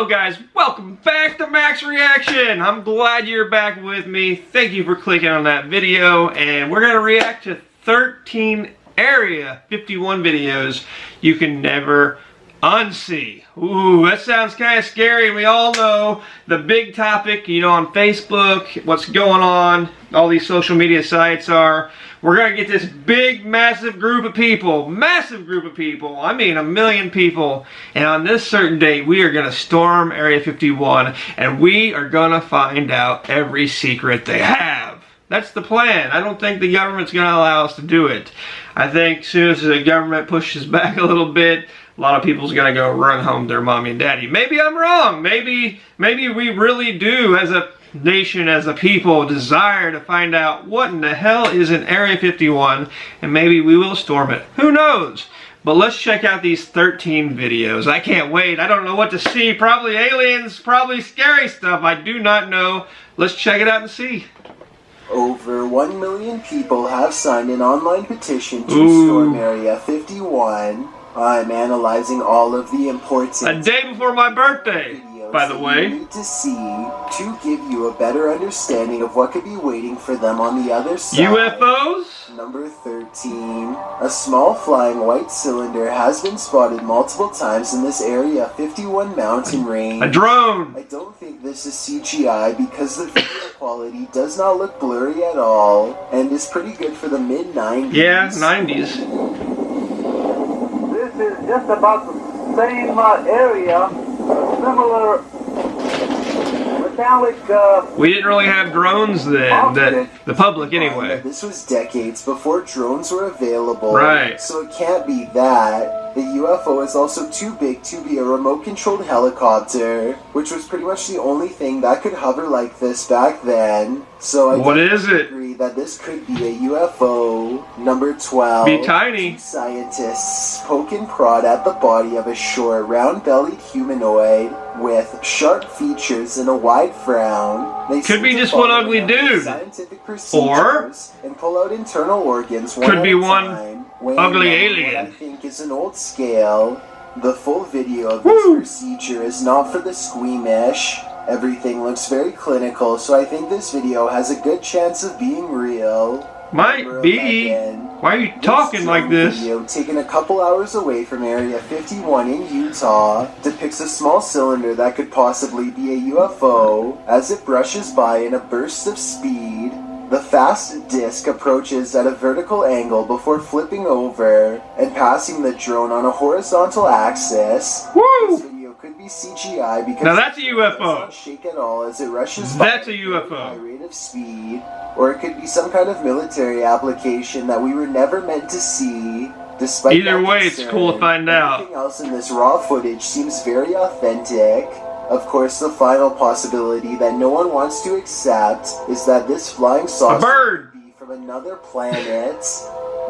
Hello guys, welcome back to Max Reaction. I'm glad you're back with me. Thank you for clicking on that video, and we're gonna react to 13 Area 51 videos you can never unsee. Ooh, that sounds kind of scary, and we all know the big topic, you know, on Facebook, what's going on, all these social media sites are, we're gonna get this big, massive group of people, I mean 1 million people, and on this certain date, we are gonna storm Area 51, and we are gonna find out every secret they have. That's the plan. I don't think the government's gonna allow us to do it. I think as soon as the government pushes back a little bit, a lot of people's gonna go run home to their mommy and daddy. Maybe I'm wrong. Maybe we really do, as a nation, as a people, desire to find out what in the hell is in Area 51, and maybe we will storm it. Who knows? But let's check out these 13 videos. I can't wait. I don't know what to see. Probably aliens, probably scary stuff. I do not know. Let's check it out and see. Over 1 million people have signed an online petition to storm Area 51. I'm analyzing all of the important a day before my birthday, by the way. You need to see to give you a better understanding of what could be waiting for them on the other side. UFOs? Number 13. A small flying white cylinder has been spotted multiple times in this Area 51 mountain range. A drone! I don't think this is CGI because the video quality does not look blurry at all and is pretty good for the mid-90s. Yeah, 90s. This is just about the same area, similar metallic. We didn't really have drones then, the public anyway. This was decades before drones were available, right? So it can't be that. The UFO is also too big to be a remote-controlled helicopter, which was pretty much the only thing that could hover like this back then. So I agree that this could be a UFO. Number 12. Be tiny. Two scientists poke and prod at the body of a short, round-bellied humanoid with sharp features and a wide frown. They could be just one ugly dude. Scientific procedures and pull out internal organs one could be one ugly alien. What I think is an old scale. The full video of this procedure is not for the squeamish. Everything looks very clinical, so I think this video has a good chance of being real. Might be. Why are you talking like this? This video, taken a couple hours away from Area 51 in Utah, depicts a small cylinder that could possibly be a UFO as it brushes by in a burst of speed. The fast disc approaches at a vertical angle before flipping over and passing the drone on a horizontal axis. This video could be CGI because now that's a UFO. It does not shake at all as it rushes by at a high rate of speed, or it could be some kind of military application that we were never meant to see. Despite either way, it's cool to find out. Everything else in this raw footage seems very authentic. Of course, the final possibility that no one wants to accept is that this flying saucer could be from another planet.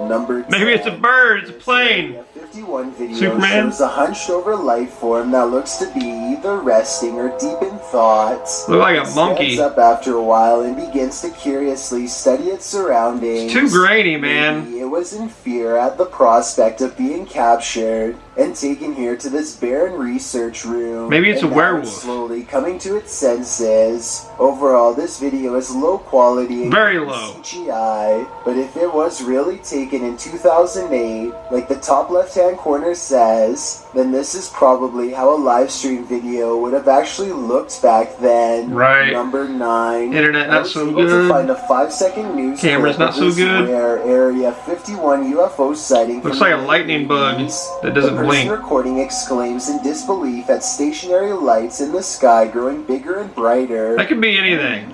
Number 10. Maybe it's a bird, it's a plane. The 51 video Superman shows a hunched over life form that looks to be either resting or deep in thought. Look like a monkey. It stands up after a while and begins to curiously study its surroundings. It's too grainy, man. Maybe it was in fear at the prospect of being captured and taken here to this barren research room. Maybe it's a werewolf. Slowly coming to its senses. Overall, this video is low quality and very low CGI, but if it was really taken in 2008, like the top left-hand corner says, then this is probably how a live stream video would have actually looked back then. Right. Number 9. Internet not so good. To find a 5-second news camera's not so good. Rare Area 51 UFO sighting. Looks like a lightning bug that doesn't blink. The person recording exclaims in disbelief at stationary lights in the sky growing bigger and brighter. That could be anything.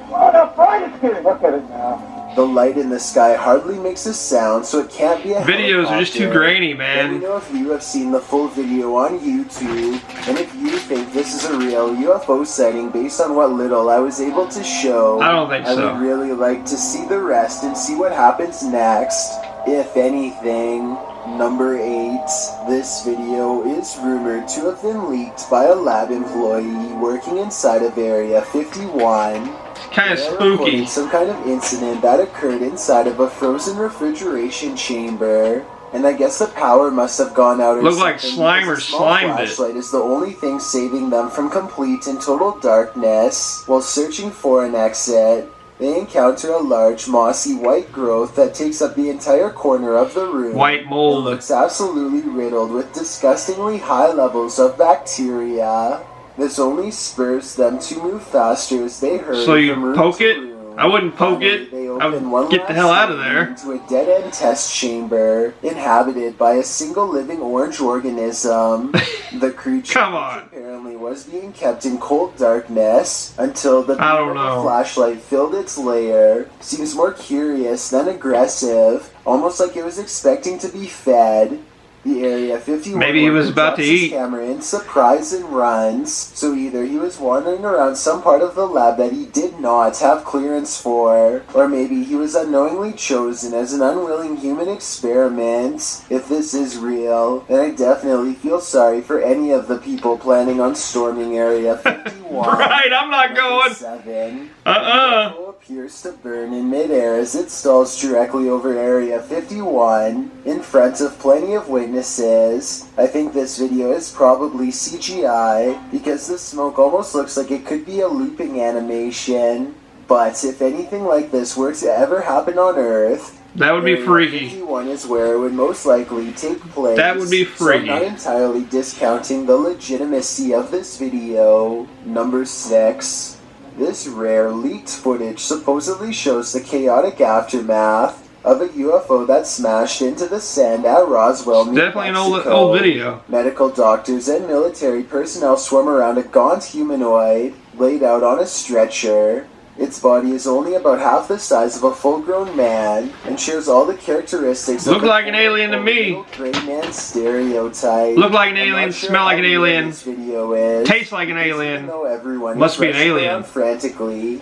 What a fright it's getting. Look at it now. The light in the sky hardly makes a sound, so it can't be a videos are just too grainy, man. Let me know if you have seen the full video on YouTube, and if you think this is a real UFO sighting based on what little I was able to show. I don't think so. I would really like to see the rest and see what happens next, if anything. Number 8. This video is rumored to have been leaked by a lab employee working inside of Area 51. Kind of spooky. Some kind of incident that occurred inside of a frozen refrigeration chamber, and I guess the power must have gone out or Looked like something, Slimer because a small slimed it. flashlight is the only thing saving them from complete and total darkness. While searching for an exit, they encounter a large mossy white growth that takes up the entire corner of the room. White It mold. looks absolutely riddled with disgustingly high levels of bacteria. This only spurs them to move faster as they hurry So you from room poke to it? room. I wouldn't poke it. They I open would one get the last hell out of room there. into a dead-end test chamber inhabited by a single living orange organism. The creature Come on. apparently was being kept in cold darkness until the I don't beam of a know. flashlight filled its lair. Seems more curious than aggressive, almost like it was expecting to be fed. The Area 51 Maybe he was worker about to drops his eat. camera in surprise and runs. So either he was wandering around some part of the lab that he did not have clearance for, or maybe he was unknowingly chosen as an unwilling human experiment. If this is real, then I definitely feel sorry for any of the people planning on storming Area 51. Right, I'm not going. 7. Uh-uh. Appears to burn in midair as it stalls directly over Area 51 in front of plenty of witnesses. I think this video is probably CGI because the smoke almost looks like it could be a looping animation. But if anything like this were to ever happen on Earth, That would be Area freaky. 51 is where it would most likely take place. That would be freaky. So I'm not entirely discounting the legitimacy of this video. Number 6. This rare leaked footage supposedly shows the chaotic aftermath of a UFO that smashed into the sand at Roswell, New Definitely an Mexico. old video. Medical doctors and military personnel swarm around a gaunt humanoid laid out on a stretcher. Its body is only about half the size of a full-grown man and shares all the characteristics Look of the like an alien to me. little gray man stereotype. Look like an I'm not alien, sure smell like how an real alien, this video is, tastes like an because alien. even though everyone Must is be an rushing alien. around frantically,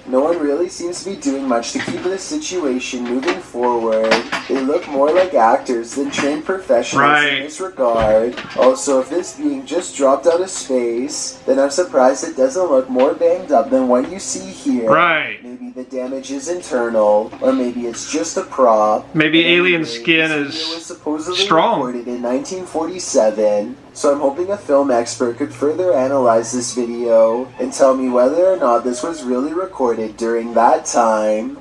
no one really seems to be doing much to keep the situation moving forward. They look more like actors than trained professionals Right. in this regard. Also, if this being just dropped out of space, then I'm surprised it doesn't look more banged up than what you see here. Right. Maybe the damage is internal, or maybe it's just a prop. Maybe But alien anyway, skin this is video was supposedly strong. recorded in 1947, so I'm hoping a film expert could further analyze this video and tell me whether or not this was really recorded during that time.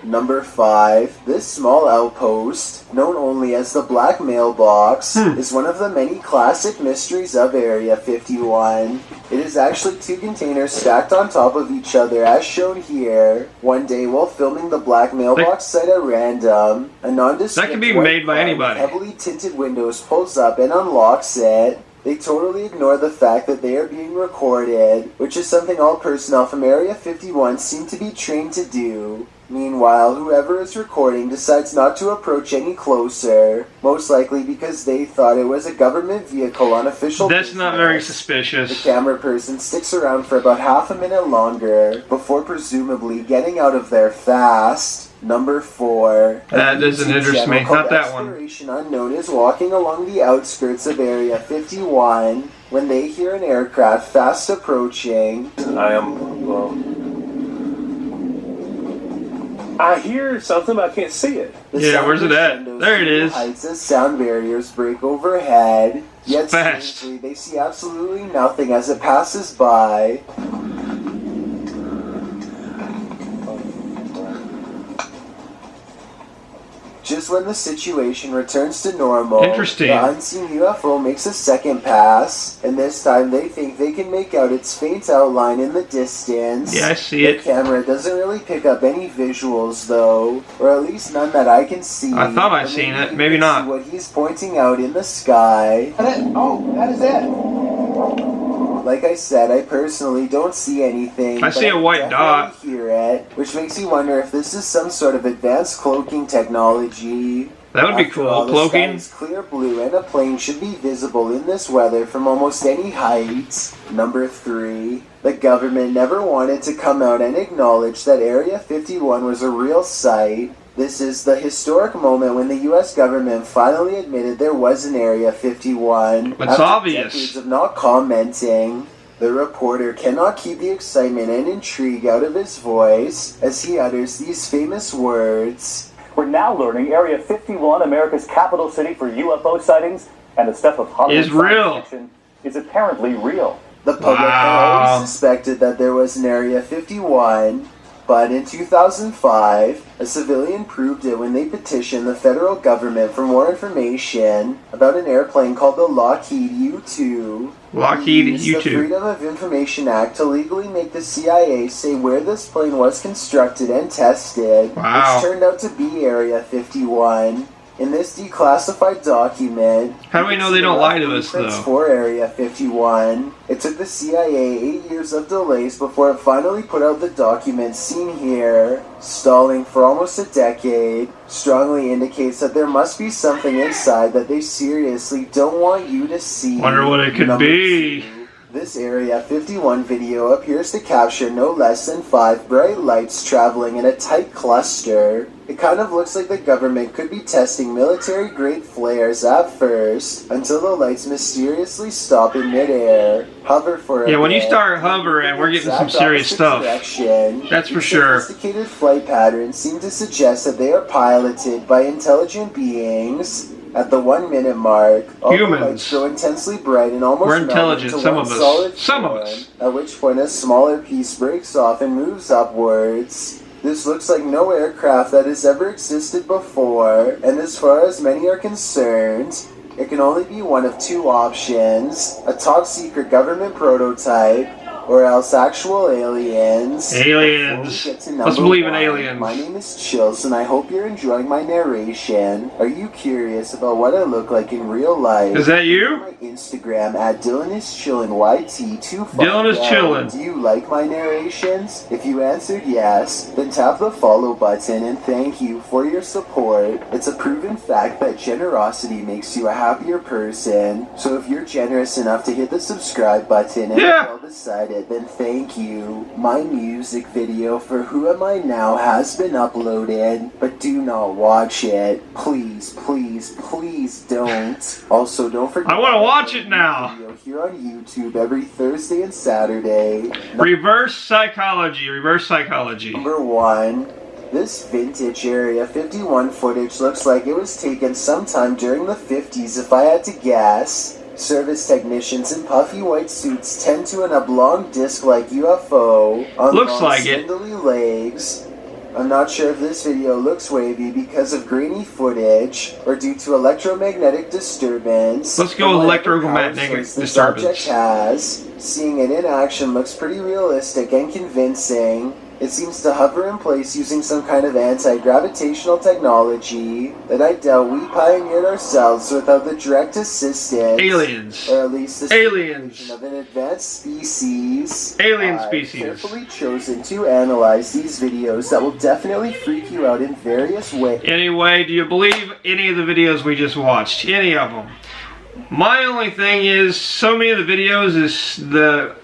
Number 5. This small outpost, known only as the Black Mailbox, is one of the many classic mysteries of Area 51. It is actually 2 containers stacked on top of each other as shown here. One day while filming the Black Mailbox site at random, a nondescript That can be white made by car with anybody. heavily tinted windows pulls up and unlocks it. They totally ignore the fact that they are being recorded, which is something all personnel from Area 51 seem to be trained to do. Meanwhile, whoever is recording decides not to approach any closer, most likely because they thought it was a government vehicle on official That's not very business. The suspicious. camera person sticks around for about half a minute longer, before presumably getting out of there fast. Number 4. That doesn't YouTube interest me. channel called Not that one. Exploration Unknown is walking along the outskirts of Area 51 when they hear an aircraft fast approaching. I hear something, but I can't see it. The Yeah, sound where's it at? crescendos There it to new is. heights as sound barriers break overhead. Yet Fast. strangely, they see absolutely nothing as it passes by. Just when the situation returns to normal, Interesting. the unseen UFO makes a second pass, and this time they think they can make out its faint outline in the distance. Yeah, I see The it. camera doesn't really pick up any visuals, though, or at least none that I can see. I thought I Or seen maybe it, you maybe can not. see what he's pointing out in the sky. Oh, that is it. Like I said, I personally don't see anything. I but see a can white dot. definitely hear it, which makes me wonder if this is some sort of advanced cloaking technology. That would be After all, cool. the sky Cloaking. is clear blue, and a plane should be visible in this weather from almost any height. Number 3. The government never wanted to come out and acknowledge that Area 51 was a real site. This is the historic moment when the U.S. government finally admitted there was an Area 51. It's after obvious. decades of not commenting. The reporter cannot keep the excitement and intrigue out of his voice as he utters these famous words. We're now learning Area 51, America's capital city for UFO sightings, and the stuff of Hollywood Is real. science fiction, is apparently real. The public had always suspected that there was an Area 51, but in 2005, a civilian proved it when they petitioned the federal government for more information about an airplane called the Lockheed U-2. Lockheed They used U-2. the Freedom of Information Act to legally make the CIA say where this plane was constructed and tested, Wow. which turned out to be Area 51. In this declassified document, How do we know they don't lie to us, though? For Area 51, it took the CIA 8 years of delays before it finally put out the document seen here. Stalling for almost a decade strongly indicates that there must be something inside that they seriously don't want you to see. Wonder what it could Number be. 2. This Area 51 video appears to capture no less than 5 bright lights traveling in a tight cluster. It kind of looks like the government could be testing military-grade flares at first, until the lights mysteriously stop in midair, hover for a Yeah, when you bit, start hovering, we're getting some exact serious opposite stuff. direction. That's for These sure. Sophisticated flight patterns seem to suggest that they are piloted by intelligent beings. At the 1 minute mark, all Humans. the lights go intensely bright and almost We're melt intelligent, into some one of us. solid Some of form, us. At which point a smaller piece breaks off and moves upwards. This looks like no aircraft that has ever existed before, and as far as many are concerned, it can only be one of 2 options: a top secret government prototype, or else actual aliens. Aliens. Before we get to Let's number believe in 1, aliens. My name is Chills, and I hope you're enjoying my narration. Are you curious about what I look like in real life? Is that you? My Instagram at DylanIsChillin' Dylan is chillin'. Do you like my narrations? If you answered yes, then tap the follow button and thank you for your support. It's a proven fact that generosity makes you a happier person. So if you're generous enough to hit the subscribe button and Yeah. get all decided, then thank you. My music video for Who Am I Now has been uploaded, but do not watch it. Please, please, please don't. Also, don't forget I wanna watch it now. Video here on YouTube every Thursday and Saturday. Reverse psychology. Reverse psychology. Number 1. This vintage Area 51 footage looks like it was taken sometime during the 50s if I had to guess. Service technicians in puffy white suits tend to an oblong disc-like UFO on Looks long like it. spindly legs. I'm not sure if this video looks wavy because of grainy footage or due to electromagnetic disturbance. Let's go with From whatever electromagnetic power source this disturbance. object has. Seeing it in action looks pretty realistic and convincing. It seems to hover in place using some kind of anti-gravitational technology that I doubt we pioneered ourselves without the direct assistance, Aliens. or at least the Aliens. supervision of an advanced species. Alien I've species. carefully chosen to analyze these videos that will definitely freak you out in various ways. Anyway, do you believe any of the videos we just watched? Any of them? My only thing is, so many of the videos is the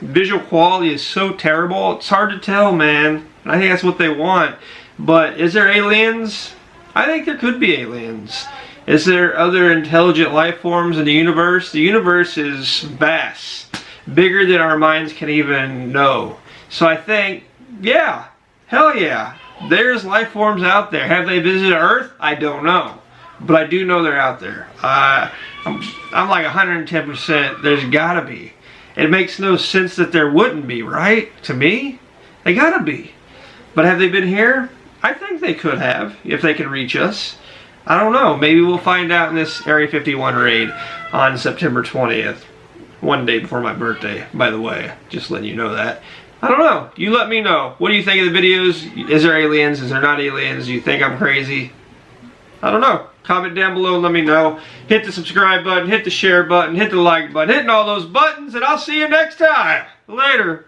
visual quality is so terrible. It's hard to tell, man. And I think that's what they want. But is there aliens? I think there could be aliens. Is there other intelligent life forms in the universe? The universe is vast, bigger than our minds can even know. So I think, yeah, hell yeah, there's life forms out there. Have they visited Earth? I don't know. But I do know they're out there. I'm like 110%. There's gotta be. It makes no sense that there wouldn't be, right? To me, they gotta be. But have they been here? I think they could have, if they can reach us. I don't know. Maybe we'll find out in this Area 51 raid on September 20th. One day before my birthday, by the way. Just letting you know that. I don't know. You let me know. What do you think of the videos? Is there aliens? Is there not aliens? Do you think I'm crazy? I don't know. Comment down below and let me know. Hit the subscribe button, hit the share button, hit the like button, hitting all those buttons, and I'll see you next time. Later.